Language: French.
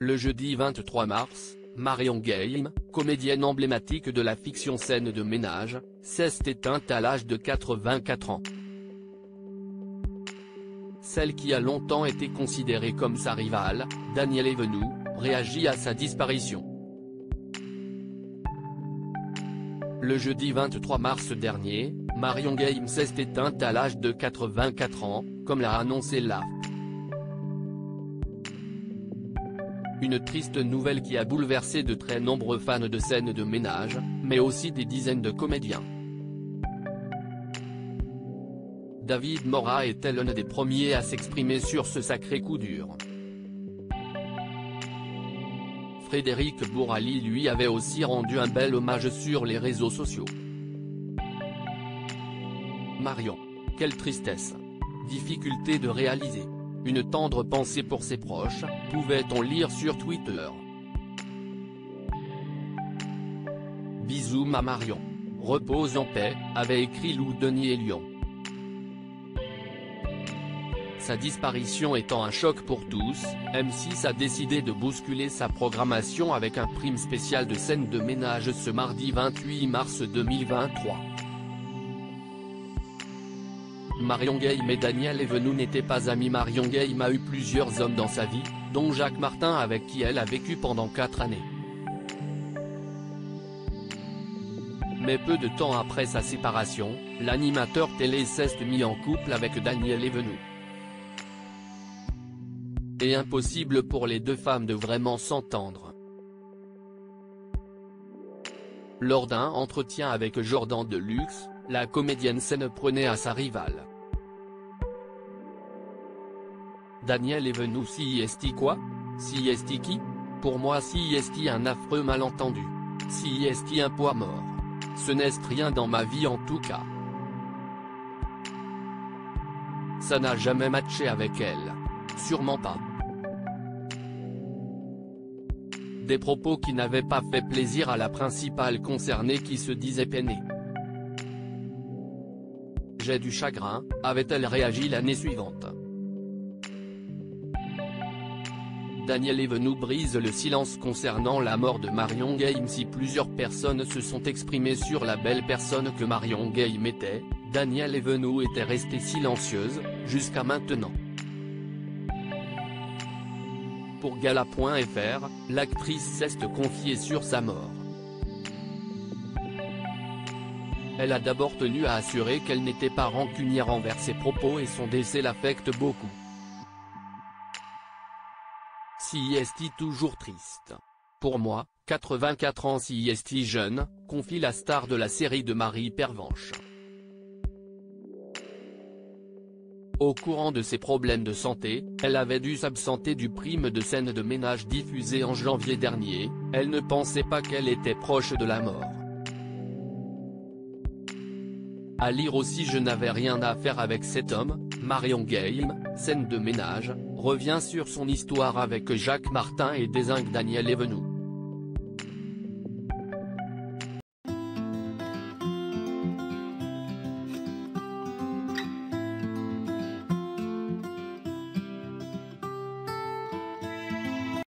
Le jeudi 23 mars, Marion Game, comédienne emblématique de la fiction Scènes de ménage, s'est éteinte à l'âge de 84 ans. Celle qui a longtemps été considérée comme sa rivale, Danielle Evenou, réagit à sa disparition. Le jeudi 23 mars dernier, Marion Game s'est éteinte à l'âge de 84 ans, comme l'a annoncé l'AFP. Une triste nouvelle qui a bouleversé de très nombreux fans de Scènes de ménage, mais aussi des dizaines de comédiens. David Morat était l'un des premiers à s'exprimer sur ce sacré coup dur. Frédéric Bourali lui avait aussi rendu un bel hommage sur les réseaux sociaux. Marion. Quelle tristesse. Difficulté de réaliser. Une tendre pensée pour ses proches, pouvait-on lire sur Twitter. Bisous ma Marion. Repose en paix, avait écrit Lou Denis Elion. Sa disparition étant un choc pour tous, M6 a décidé de bousculer sa programmation avec un prime spécial de Scènes de ménage ce mardi 28 mars 2023. Marion Game et Danielle Evenou n'étaient pas amies. Marion Game a eu plusieurs hommes dans sa vie, dont Jacques Martin avec qui elle a vécu pendant 4 années. Mais peu de temps après sa séparation, l'animateur télé s'est mis en couple avec Danielle Evenou. Et impossible pour les deux femmes de vraiment s'entendre. Lors d'un entretien avec Jordan Deluxe, la comédienne s'en prenait à sa rivale. Danielle Evenou CIST quoi? CIST qui? Pour moi CIST un affreux malentendu. CIST un poids mort. Ce n'est rien dans ma vie en tout cas. Ça n'a jamais matché avec elle. Sûrement pas. Des propos qui n'avaient pas fait plaisir à la principale concernée qui se disait peinée. J'ai du chagrin, avait-elle réagi l'année suivante. Danielle Evenou brise le silence concernant la mort de Marion Game. Si plusieurs personnes se sont exprimées sur la belle personne que Marion Game était, Danielle Evenou était restée silencieuse, jusqu'à maintenant. Pour Gala.fr, l'actrice s'est confiée sur sa mort. Elle a d'abord tenu à assurer qu'elle n'était pas rancunière envers ses propos et son décès l'affecte beaucoup. CIST toujours triste. Pour moi, 84 ans CIST jeune, confie la star de la série de Marie Pervenche. Au courant de ses problèmes de santé, elle avait dû s'absenter du prime de Scènes de ménage diffusé en janvier dernier, elle ne pensait pas qu'elle était proche de la mort. À lire aussi je n'avais rien à faire avec cet homme, Marion Game, Scènes de ménage, revient sur son histoire avec Jacques Martin et dézingue Danielle Evenou.